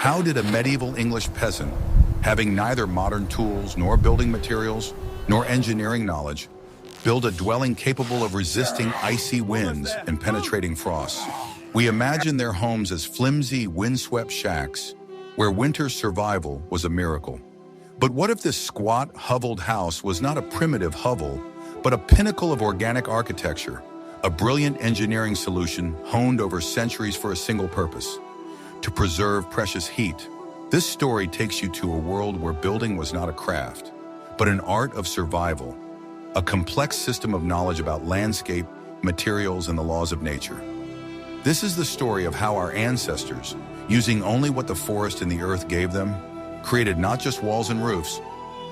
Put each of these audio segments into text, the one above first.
How did a medieval English peasant, having neither modern tools nor building materials nor engineering knowledge, build a dwelling capable of resisting icy winds and penetrating frosts? We imagine their homes as flimsy, windswept shacks where winter's survival was a miracle. But what if this squat, hovelled house was not a primitive hovel, but a pinnacle of organic architecture, a brilliant engineering solution honed over centuries for a single purpose: to preserve precious heat? This story takes you to a world where building was not a craft, but an art of survival, a complex system of knowledge about landscape, materials, and the laws of nature. This is the story of how our ancestors, using only what the forest and the earth gave them, created not just walls and roofs,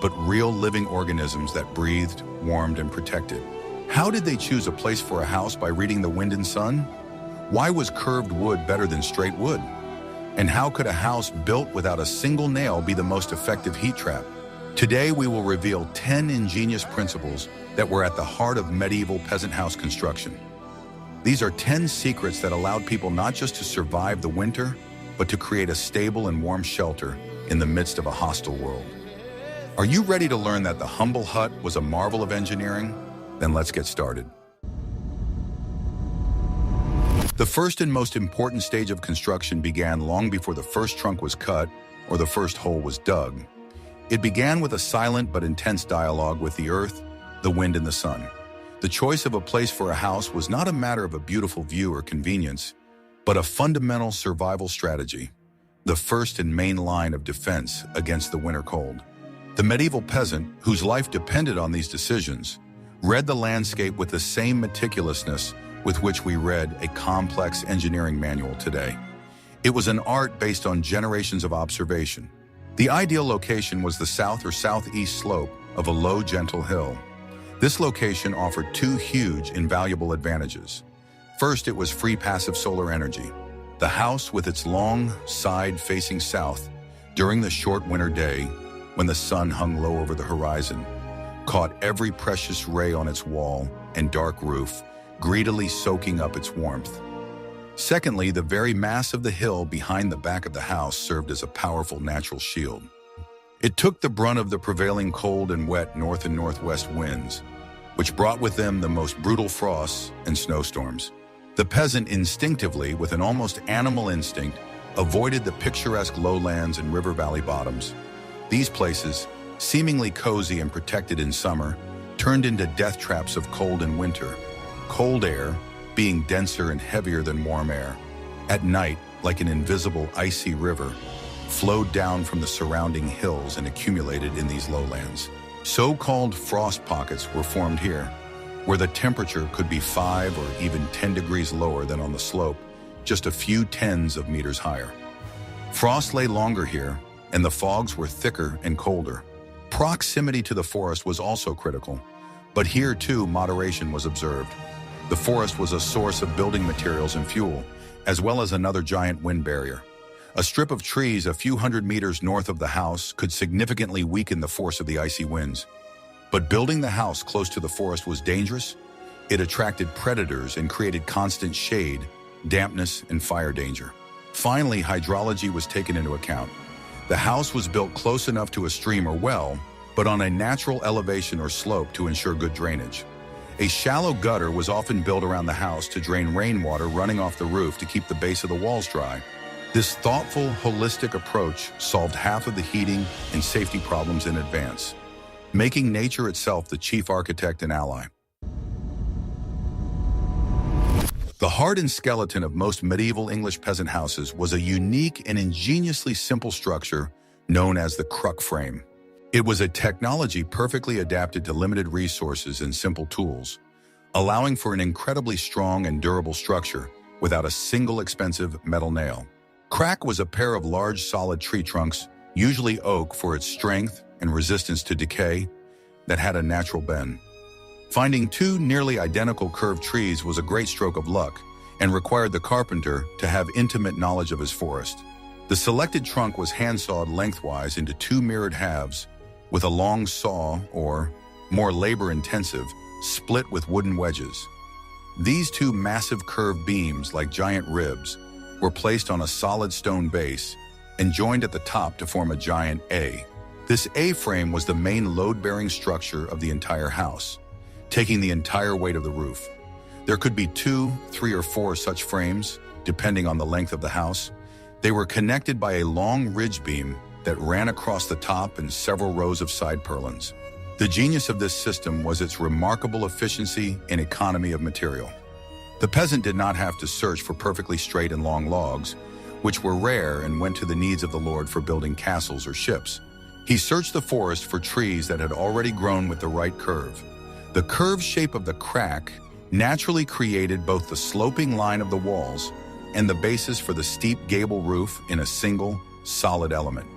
but real living organisms that breathed, warmed, and protected. How did they choose a place for a house by reading the wind and sun? Why was curved wood better than straight wood? And how could a house built without a single nail be the most effective heat trap? Today, we will reveal 10 ingenious principles that were at the heart of medieval peasant house construction. These are 10 secrets that allowed people not just to survive the winter, but to create a stable and warm shelter in the midst of a hostile world. Are you ready to learn that the humble hut was a marvel of engineering? Then let's get started. The first and most important stage of construction began long before the first trunk was cut or the first hole was dug. It began with a silent but intense dialogue with the earth, the wind, and the sun. The choice of a place for a house was not a matter of a beautiful view or convenience, but a fundamental survival strategy, the first and main line of defense against the winter cold. The medieval peasant, whose life depended on these decisions, read the landscape with the same meticulousness with which we read a complex engineering manual today. It was an art based on generations of observation. The ideal location was the south or southeast slope of a low, gentle hill. This location offered two huge, invaluable advantages. First, it was free passive solar energy. The house, with its long side facing south, during the short winter day, when the sun hung low over the horizon, caught every precious ray on its wall and dark roof, greedily soaking up its warmth. Secondly, the very mass of the hill behind the back of the house served as a powerful natural shield. It took the brunt of the prevailing cold and wet north and northwest winds, which brought with them the most brutal frosts and snowstorms. The peasant instinctively, with an almost animal instinct, avoided the picturesque lowlands and river valley bottoms. These places, seemingly cozy and protected in summer, turned into death traps of cold in winter. Cold air, being denser and heavier than warm air, at night, like an invisible icy river, flowed down from the surrounding hills and accumulated in these lowlands. So-called frost pockets were formed here, where the temperature could be 5 or even 10 degrees lower than on the slope, just a few tens of meters higher. Frost lay longer here, and the fogs were thicker and colder. Proximity to the forest was also critical, but here too moderation was observed. The forest was a source of building materials and fuel, as well as another giant wind barrier. A strip of trees a few hundred meters north of the house could significantly weaken the force of the icy winds. But building the house close to the forest was dangerous. It attracted predators and created constant shade, dampness, and fire danger. Finally, hydrology was taken into account. The house was built close enough to a stream or well, but on a natural elevation or slope to ensure good drainage. A shallow gutter was often built around the house to drain rainwater running off the roof to keep the base of the walls dry. This thoughtful, holistic approach solved half of the heating and safety problems in advance, making nature itself the chief architect and ally. The heart and skeleton of most medieval English peasant houses was a unique and ingeniously simple structure known as the cruck frame. It was a technology perfectly adapted to limited resources and simple tools, allowing for an incredibly strong and durable structure without a single expensive metal nail. Crack was a pair of large solid tree trunks, usually oak for its strength and resistance to decay, that had a natural bend. Finding two nearly identical curved trees was a great stroke of luck and required the carpenter to have intimate knowledge of his forest. The selected trunk was hand-sawed lengthwise into two mirrored halves, with a long saw, or, more labor-intensive, split with wooden wedges. These two massive curved beams, like giant ribs, were placed on a solid stone base and joined at the top to form a giant A. This A-frame was the main load-bearing structure of the entire house, taking the entire weight of the roof. There could be 2, 3, or 4 such frames, depending on the length of the house. They were connected by a long ridge beam that ran across the top and several rows of side purlins. The genius of this system was its remarkable efficiency and economy of material. The peasant did not have to search for perfectly straight and long logs, which were rare and went to the needs of the Lord for building castles or ships. He searched the forest for trees that had already grown with the right curve. The curved shape of the crack naturally created both the sloping line of the walls and the basis for the steep gable roof in a single, solid element.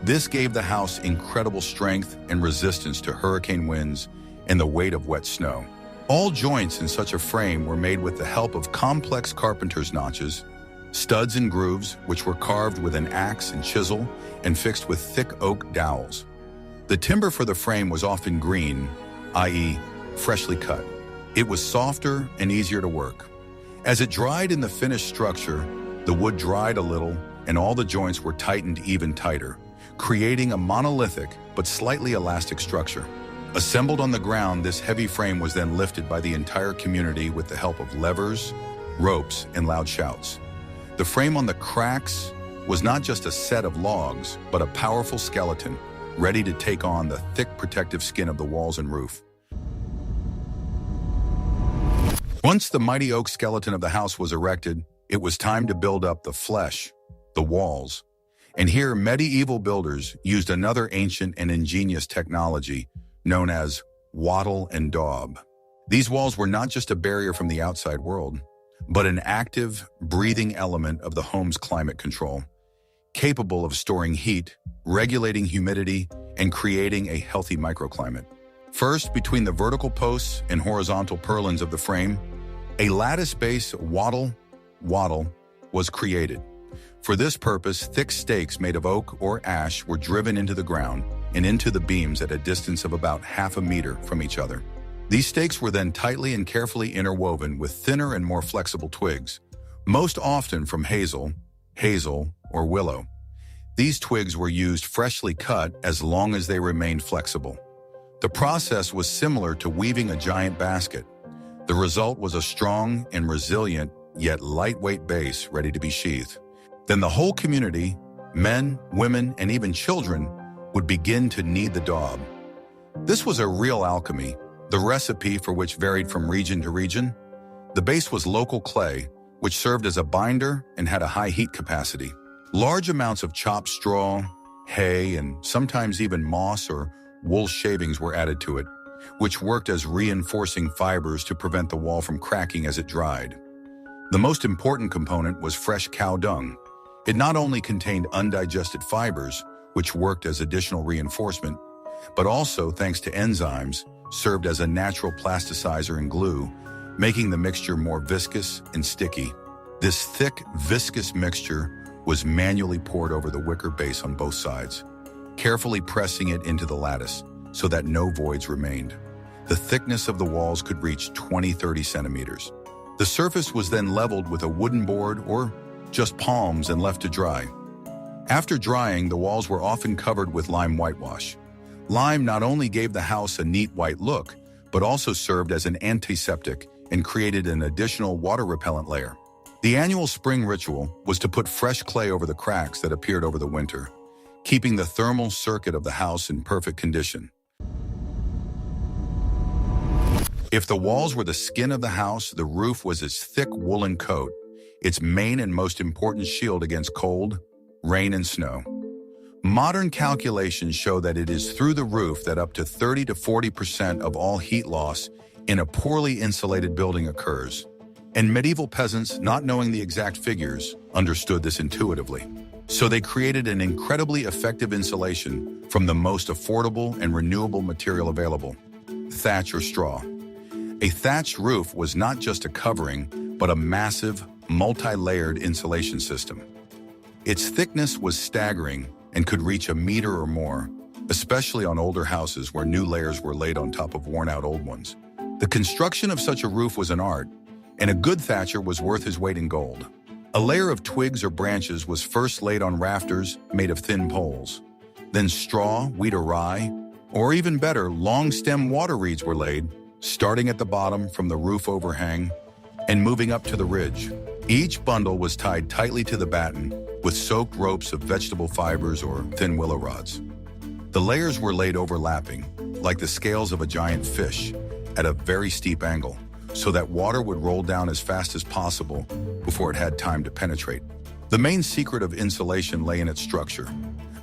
This gave the house incredible strength and resistance to hurricane winds and the weight of wet snow. All joints in such a frame were made with the help of complex carpenter's notches, studs and grooves, which were carved with an axe and chisel and fixed with thick oak dowels. The timber for the frame was often green, i.e., freshly cut. It was softer and easier to work. As it dried in the finished structure, the wood dried a little and all the joints were tightened even tighter, creating a monolithic but slightly elastic structure. Assembled on the ground, this heavy frame was then lifted by the entire community with the help of levers, ropes, and loud shouts. The frame on the cracks was not just a set of logs, but a powerful skeleton, ready to take on the thick protective skin of the walls and roof. Once the mighty oak skeleton of the house was erected, it was time to build up the flesh, the walls. And here, medieval builders used another ancient and ingenious technology known as wattle and daub. These walls were not just a barrier from the outside world, but an active, breathing element of the home's climate control, capable of storing heat, regulating humidity, and creating a healthy microclimate. First, between the vertical posts and horizontal purlins of the frame, a lattice-based wattle was created. For this purpose, thick stakes made of oak or ash were driven into the ground and into the beams at a distance of about half a meter from each other. These stakes were then tightly and carefully interwoven with thinner and more flexible twigs, most often from hazel, or willow. These twigs were used freshly cut as long as they remained flexible. The process was similar to weaving a giant basket. The result was a strong and resilient, yet lightweight base ready to be sheathed. Then the whole community, men, women, and even children, would begin to knead the daub. This was a real alchemy, the recipe for which varied from region to region. The base was local clay, which served as a binder and had a high heat capacity. Large amounts of chopped straw, hay, and sometimes even moss or wool shavings were added to it, which worked as reinforcing fibers to prevent the wall from cracking as it dried. The most important component was fresh cow dung. It not only contained undigested fibers, which worked as additional reinforcement, but also, thanks to enzymes, served as a natural plasticizer and glue, making the mixture more viscous and sticky. This thick, viscous mixture was manually poured over the wicker base on both sides, carefully pressing it into the lattice so that no voids remained. The thickness of the walls could reach 20-30 centimeters. The surface was then leveled with a wooden board or just palms and left to dry. After drying, the walls were often covered with lime whitewash. Lime not only gave the house a neat white look, but also served as an antiseptic and created an additional water-repellent layer. The annual spring ritual was to put fresh clay over the cracks that appeared over the winter, keeping the thermal circuit of the house in perfect condition. If the walls were the skin of the house, the roof was its thick woolen coat, its main and most important shield against cold, rain, and snow. Modern calculations show that it is through the roof that up to 30 to 40% of all heat loss in a poorly insulated building occurs. And medieval peasants, not knowing the exact figures, understood this intuitively. So they created an incredibly effective insulation from the most affordable and renewable material available: thatch or straw. A thatched roof was not just a covering, but a massive, multi-layered insulation system. Its thickness was staggering and could reach a meter or more, especially on older houses where new layers were laid on top of worn-out old ones. The construction of such a roof was an art, and a good thatcher was worth his weight in gold. A layer of twigs or branches was first laid on rafters made of thin poles. Then straw, wheat or rye, or even better, long-stem water reeds were laid, starting at the bottom from the roof overhang and moving up to the ridge. Each bundle was tied tightly to the batten with soaked ropes of vegetable fibers or thin willow rods. The layers were laid overlapping, like the scales of a giant fish, at a very steep angle, so that water would roll down as fast as possible before it had time to penetrate. The main secret of insulation lay in its structure.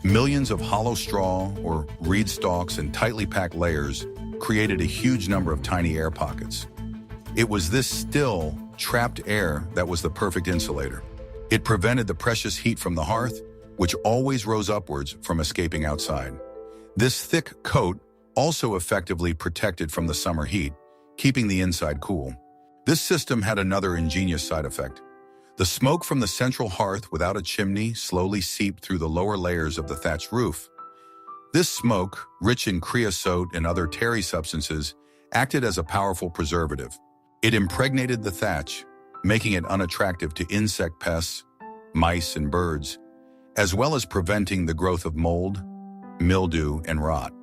Millions of hollow straw or reed stalks and tightly packed layers created a huge number of tiny air pockets. It was this still, trapped air that was the perfect insulator. It prevented the precious heat from the hearth, which always rose upwards, from escaping outside. This thick coat also effectively protected from the summer heat, keeping the inside cool. This system had another ingenious side effect. The smoke from the central hearth without a chimney slowly seeped through the lower layers of the thatched roof. This smoke, rich in creosote and other terry substances, acted as a powerful preservative. It impregnated the thatch, making it unattractive to insect pests, mice and birds, as well as preventing the growth of mold, mildew, and rot.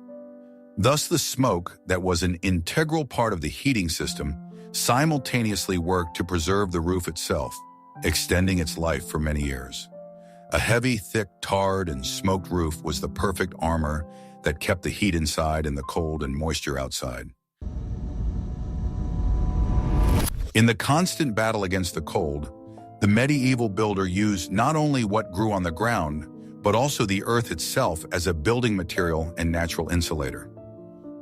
Thus, the smoke that was an integral part of the heating system simultaneously worked to preserve the roof itself, extending its life for many years. A heavy, thick, tarred, and smoked roof was the perfect armor that kept the heat inside and the cold and moisture outside. In the constant battle against the cold, the medieval builder used not only what grew on the ground, but also the earth itself as a building material and natural insulator.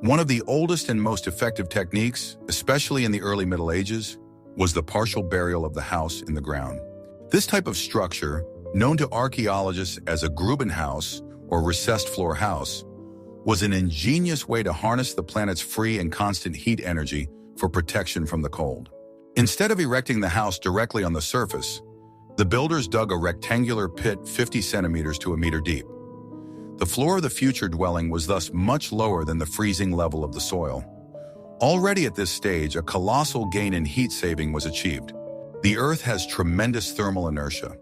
One of the oldest and most effective techniques, especially in the early Middle Ages, was the partial burial of the house in the ground. This type of structure, known to archaeologists as a Grubenhaus or recessed floor house, was an ingenious way to harness the planet's free and constant heat energy for protection from the cold. Instead of erecting the house directly on the surface, the builders dug a rectangular pit 50 centimeters to a meter deep. The floor of the future dwelling was thus much lower than the freezing level of the soil. Already at this stage, a colossal gain in heat saving was achieved. The Earth has tremendous thermal inertia.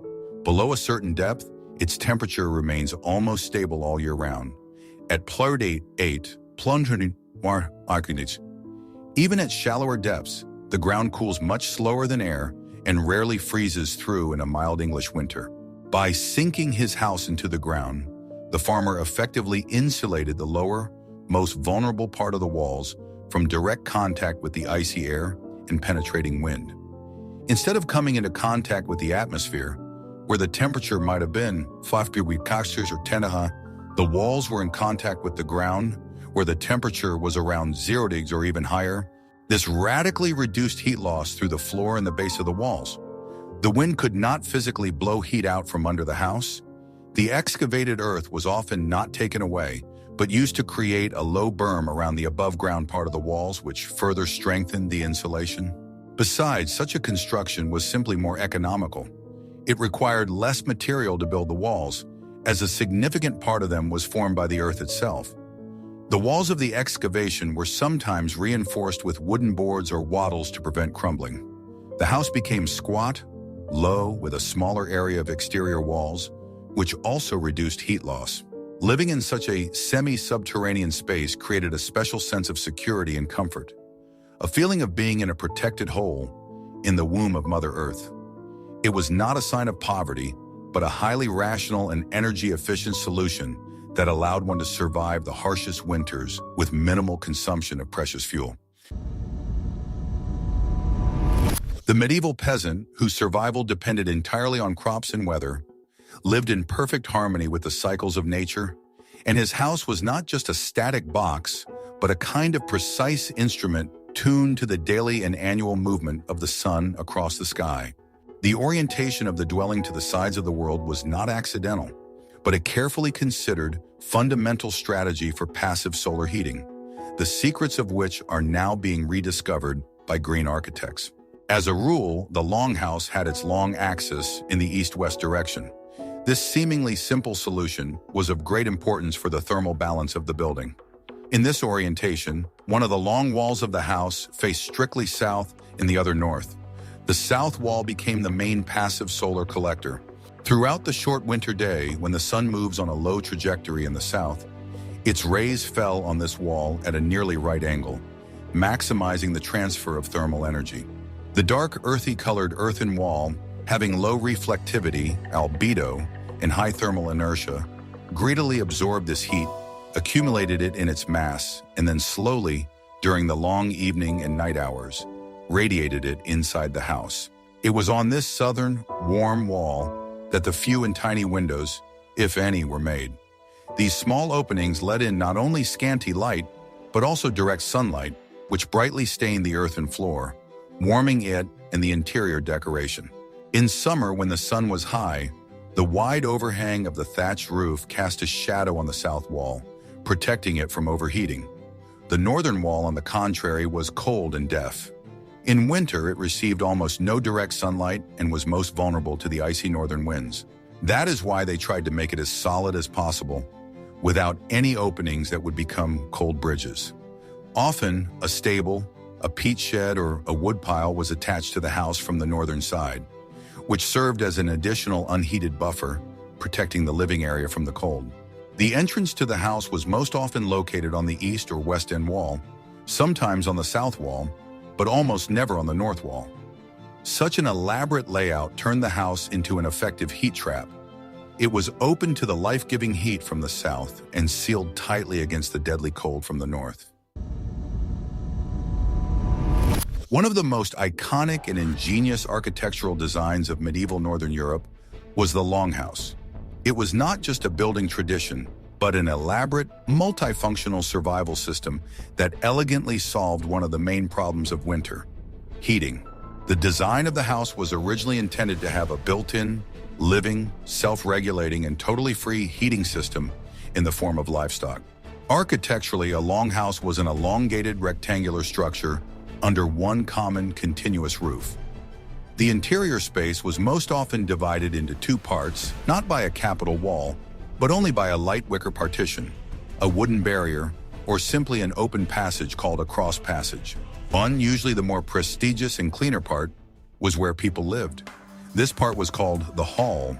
Below a certain depth, its temperature remains almost stable all year round. At +8, even at shallower depths, the ground cools much slower than air and rarely freezes through in a mild English winter. By sinking his house into the ground, the farmer effectively insulated the lower, most vulnerable part of the walls from direct contact with the icy air and penetrating wind. Instead of coming into contact with the atmosphere, where the temperature might have been 5 degrees Celsius or 10, the walls were in contact with the ground, where the temperature was around 0 degrees or even higher. This radically reduced heat loss through the floor and the base of the walls. The wind could not physically blow heat out from under the house. The excavated earth was often not taken away, but used to create a low berm around the above-ground part of the walls, which further strengthened the insulation. Besides, such a construction was simply more economical. It required less material to build the walls, as a significant part of them was formed by the earth itself. The walls of the excavation were sometimes reinforced with wooden boards or wattles to prevent crumbling. The house became squat, low, with a smaller area of exterior walls, which also reduced heat loss. Living in such a semi-subterranean space created a special sense of security and comfort, a feeling of being in a protected hole in the womb of Mother Earth. It was not a sign of poverty, but a highly rational and energy-efficient solution that allowed one to survive the harshest winters with minimal consumption of precious fuel. The medieval peasant, whose survival depended entirely on crops and weather, lived in perfect harmony with the cycles of nature, and his house was not just a static box, but a kind of precise instrument tuned to the daily and annual movement of the sun across the sky. The orientation of the dwelling to the sides of the world was not accidental, but a carefully considered, fundamental strategy for passive solar heating, the secrets of which are now being rediscovered by green architects. As a rule, the longhouse had its long axis in the east-west direction. This seemingly simple solution was of great importance for the thermal balance of the building. In this orientation, one of the long walls of the house faced strictly south and the other north. The south wall became the main passive solar collector. Throughout the short winter day, when the sun moves on a low trajectory in the south, its rays fell on this wall at a nearly right angle, maximizing the transfer of thermal energy. The dark, earthy-colored earthen wall, having low reflectivity, albedo, and high thermal inertia, greedily absorbed this heat, accumulated it in its mass, and then slowly, during the long evening and night hours, radiated it inside the house. It was on this southern, warm wall that the few and tiny windows, if any, were made. These small openings let in not only scanty light, but also direct sunlight, which brightly stained the earthen floor, warming it and the interior decoration. In summer, when the sun was high, the wide overhang of the thatched roof cast a shadow on the south wall, protecting it from overheating. The northern wall, on the contrary, was cold and deaf. In winter, it received almost no direct sunlight and was most vulnerable to the icy northern winds. That is why they tried to make it as solid as possible, without any openings that would become cold bridges. Often, a stable, a peat shed, or a woodpile was attached to the house from the northern side, which served as an additional unheated buffer, protecting the living area from the cold. The entrance to the house was most often located on the east or west end wall, sometimes on the south wall, but almost never on the north wall. Such an elaborate layout turned the house into an effective heat trap. It was open to the life-giving heat from the south and sealed tightly against the deadly cold from the north. One of the most iconic and ingenious architectural designs of medieval Northern Europe was the longhouse. It was not just a building tradition, but an elaborate, multifunctional survival system that elegantly solved one of the main problems of winter: heating. The design of the house was originally intended to have a built-in, living, self-regulating, and totally free heating system in the form of livestock. Architecturally, a longhouse was an elongated rectangular structure under one common continuous roof. The interior space was most often divided into two parts, not by a capital wall, but only by a light wicker partition, a wooden barrier, or simply an open passage called a cross passage. One, usually the more prestigious and cleaner part, was where people lived. This part was called the hall.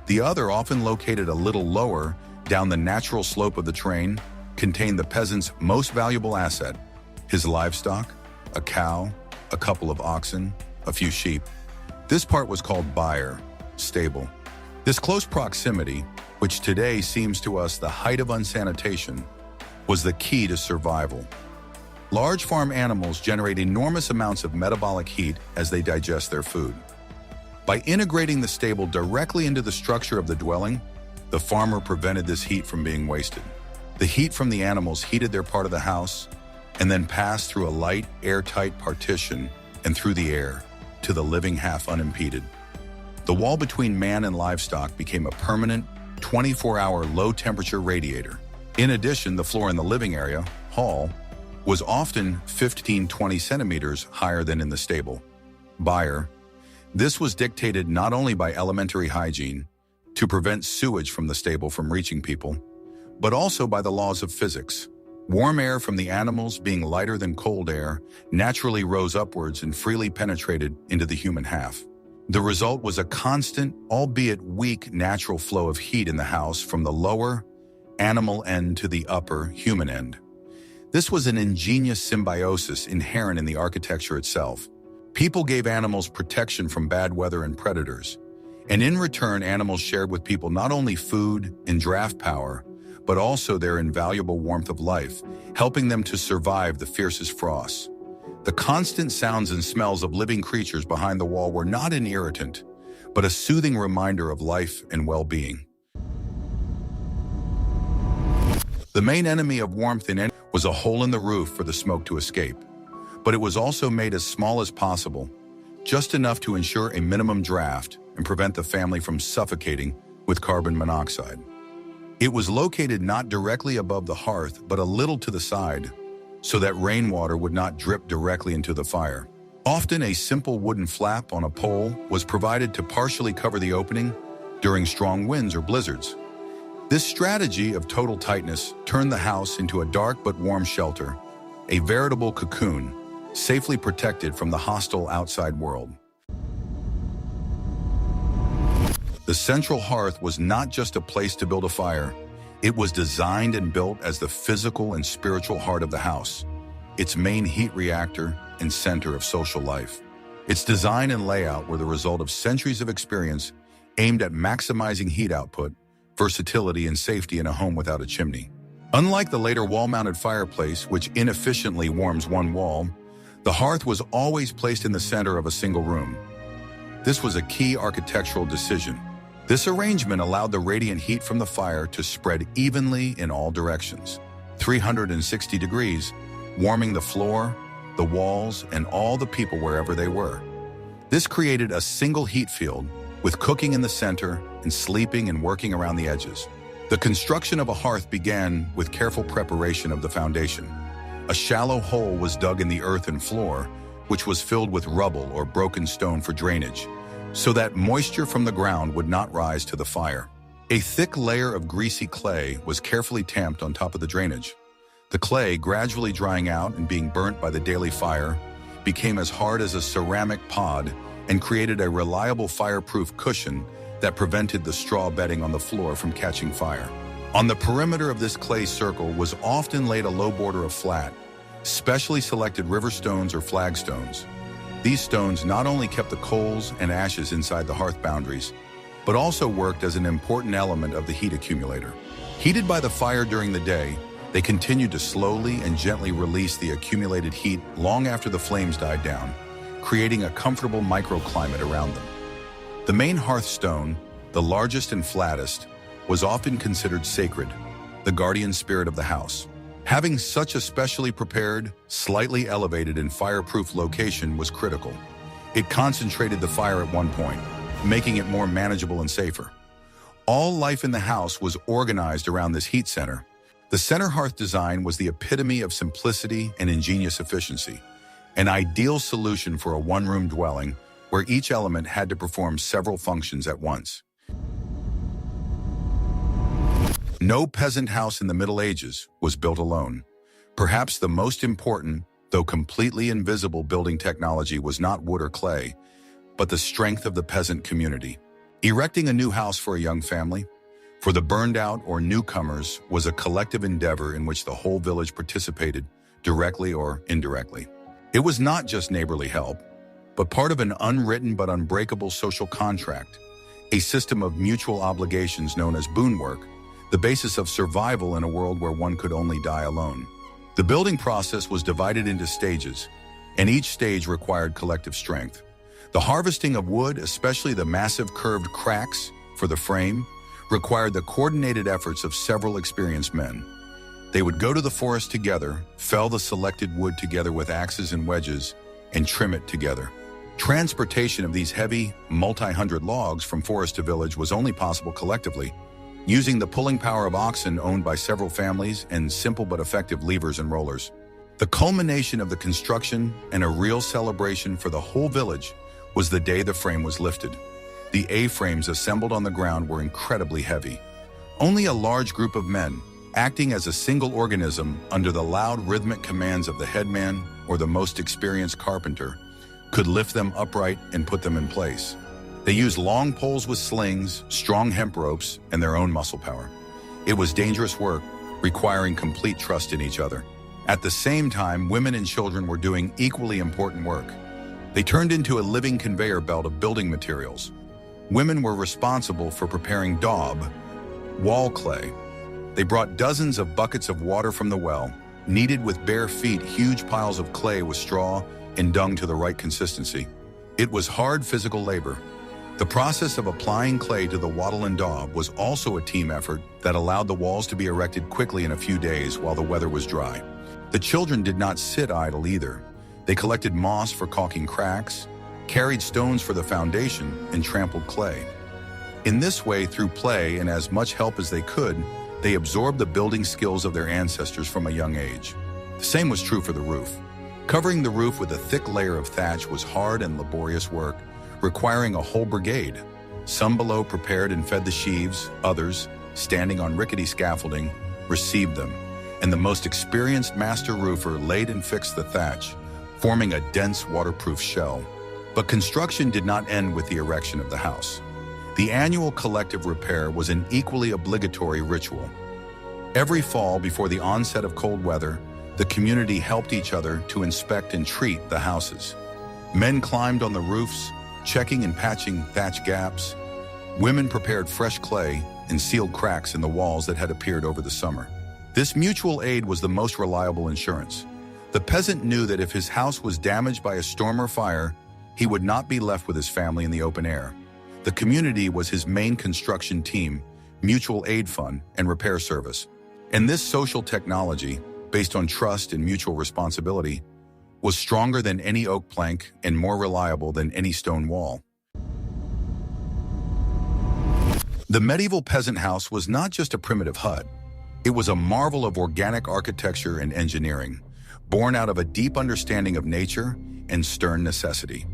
The other, often located a little lower down the natural slope of the terrain, contained the peasant's most valuable asset: his livestock, a cow, a couple of oxen, a few sheep. This part was called byre, stable. This close proximity, which today seems to us the height of unsanitation, was the key to survival. Large farm animals generate enormous amounts of metabolic heat as they digest their food. By integrating the stable directly into the structure of the dwelling, the farmer prevented this heat from being wasted. The heat from the animals heated their part of the house and then passed through a light, airtight partition and through the air to the living half unimpeded. The wall between man and livestock became a permanent, 24-hour low-temperature radiator. In addition, the floor in the living area, hall, was often 15-20 centimeters higher than in the stable. Byre. This was dictated not only by elementary hygiene, to prevent sewage from the stable from reaching people, but also by the laws of physics. Warm air from the animals, being lighter than cold air, naturally rose upwards and freely penetrated into the human half. The result was a constant, albeit weak, natural flow of heat in the house from the lower, animal end to the upper, human end. This was an ingenious symbiosis inherent in the architecture itself. People gave animals protection from bad weather and predators, and in return, animals shared with people not only food and draft power, but also their invaluable warmth of life, helping them to survive the fiercest frosts. The constant sounds and smells of living creatures behind the wall were not an irritant, but a soothing reminder of life and well-being. The main enemy of warmth in any was a hole in the roof for the smoke to escape, but it was also made as small as possible, just enough to ensure a minimum draft and prevent the family from suffocating with carbon monoxide. It was located not directly above the hearth, but a little to the side, so that rainwater would not drip directly into the fire. Often a simple wooden flap on a pole was provided to partially cover the opening during strong winds or blizzards. This strategy of total tightness turned the house into a dark but warm shelter, a veritable cocoon, safely protected from the hostile outside world. The central hearth was not just a place to build a fire. It was designed and built as the physical and spiritual heart of the house, its main heat reactor and center of social life. Its design and layout were the result of centuries of experience aimed at maximizing heat output, versatility, and safety in a home without a chimney. Unlike the later wall-mounted fireplace, which inefficiently warms one wall, the hearth was always placed in the center of a single room. This was a key architectural decision. This arrangement allowed the radiant heat from the fire to spread evenly in all directions, 360 degrees, warming the floor, the walls, and all the people wherever they were. This created a single heat field, with cooking in the center and sleeping and working around the edges. The construction of a hearth began with careful preparation of the foundation. A shallow hole was dug in the earth and floor, which was filled with rubble or broken stone for drainage, so that moisture from the ground would not rise to the fire. A thick layer of greasy clay was carefully tamped on top of the drainage. The clay, gradually drying out and being burnt by the daily fire, became as hard as a ceramic pod and created a reliable fireproof cushion that prevented the straw bedding on the floor from catching fire. On the perimeter of this clay circle was often laid a low border of flat, specially selected river stones or flagstones. These stones not only kept the coals and ashes inside the hearth boundaries, but also worked as an important element of the heat accumulator. Heated by the fire during the day, they continued to slowly and gently release the accumulated heat long after the flames died down, creating a comfortable microclimate around them. The main hearthstone, the largest and flattest, was often considered sacred, the guardian spirit of the house. Having such a specially prepared, slightly elevated and fireproof location was critical. It concentrated the fire at one point, making it more manageable and safer. All life in the house was organized around this heat center. The center hearth design was the epitome of simplicity and ingenious efficiency, an ideal solution for a one-room dwelling where each element had to perform several functions at once. No peasant house in the Middle Ages was built alone. Perhaps the most important, though completely invisible building technology was not wood or clay, but the strength of the peasant community. Erecting a new house for a young family, for the burned out or newcomers, was a collective endeavor in which the whole village participated, directly or indirectly. It was not just neighborly help, but part of an unwritten but unbreakable social contract, a system of mutual obligations known as boonwork, the basis of survival in a world where one could only die alone. The building process was divided into stages, and each stage required collective strength. The harvesting of wood, especially the massive curved cracks for the frame, required the coordinated efforts of several experienced men. They would go to the forest together, fell the selected wood together with axes and wedges, and trim it together. Transportation of these heavy, multi-hundred logs from forest to village was only possible collectively, using the pulling power of oxen owned by several families and simple but effective levers and rollers. The culmination of the construction and a real celebration for the whole village was the day the frame was lifted. The A-frames assembled on the ground were incredibly heavy. Only a large group of men, acting as a single organism under the loud rhythmic commands of the headman or the most experienced carpenter, could lift them upright and put them in place. They used long poles with slings, strong hemp ropes, and their own muscle power. It was dangerous work, requiring complete trust in each other. At the same time, women and children were doing equally important work. They turned into a living conveyor belt of building materials. Women were responsible for preparing daub, wall clay. They brought dozens of buckets of water from the well, kneaded with bare feet huge piles of clay with straw and dung to the right consistency. It was hard physical labor. The process of applying clay to the wattle and daub was also a team effort that allowed the walls to be erected quickly in a few days while the weather was dry. The children did not sit idle either. They collected moss for caulking cracks, carried stones for the foundation, and trampled clay. In this way, through play and as much help as they could, they absorbed the building skills of their ancestors from a young age. The same was true for the roof. Covering the roof with a thick layer of thatch was hard and laborious work, requiring a whole brigade. Some below prepared and fed the sheaves, others, standing on rickety scaffolding, received them, and the most experienced master roofer laid and fixed the thatch, forming a dense waterproof shell. But construction did not end with the erection of the house. The annual collective repair was an equally obligatory ritual. Every fall before the onset of cold weather, the community helped each other to inspect and treat the houses. Men climbed on the roofs, checking and patching thatch gaps. Women prepared fresh clay and sealed cracks in the walls that had appeared over the summer. This mutual aid was the most reliable insurance. The peasant knew that if his house was damaged by a storm or fire, he would not be left with his family in the open air. The community was his main construction team, mutual aid fund, and repair service. And this social technology, based on trust and mutual responsibility, was stronger than any oak plank and more reliable than any stone wall. The medieval peasant house was not just a primitive hut. It was a marvel of organic architecture and engineering, born out of a deep understanding of nature and stern necessity.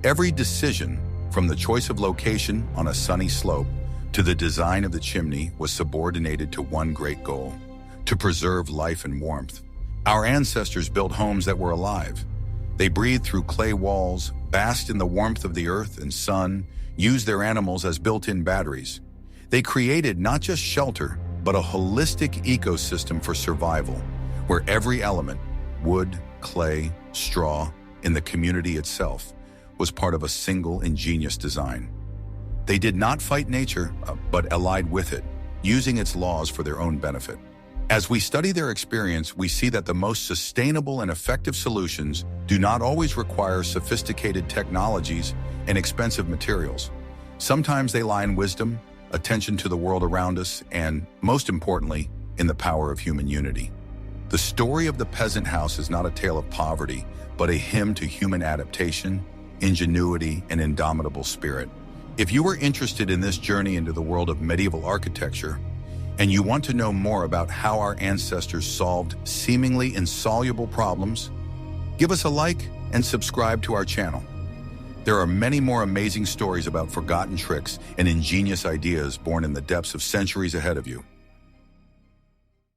Every decision, from the choice of location on a sunny slope to the design of the chimney, was subordinated to one great goal: to preserve life and warmth. Our ancestors built homes that were alive. They breathed through clay walls, basked in the warmth of the earth and sun, used their animals as built-in batteries. They created not just shelter, but a holistic ecosystem for survival, where every element, wood, clay, straw, in the community itself, was part of a single ingenious design. They did not fight nature, but allied with it, using its laws for their own benefit. As we study their experience, we see that the most sustainable and effective solutions do not always require sophisticated technologies and expensive materials. Sometimes they lie in wisdom, attention to the world around us, and, most importantly, in the power of human unity. The story of the peasant house is not a tale of poverty, but a hymn to human adaptation, ingenuity, and indomitable spirit. If you are interested in this journey into the world of medieval architecture, and you want to know more about how our ancestors solved seemingly insoluble problems, give us a like and subscribe to our channel. There are many more amazing stories about forgotten tricks and ingenious ideas born in the depths of centuries ahead of you.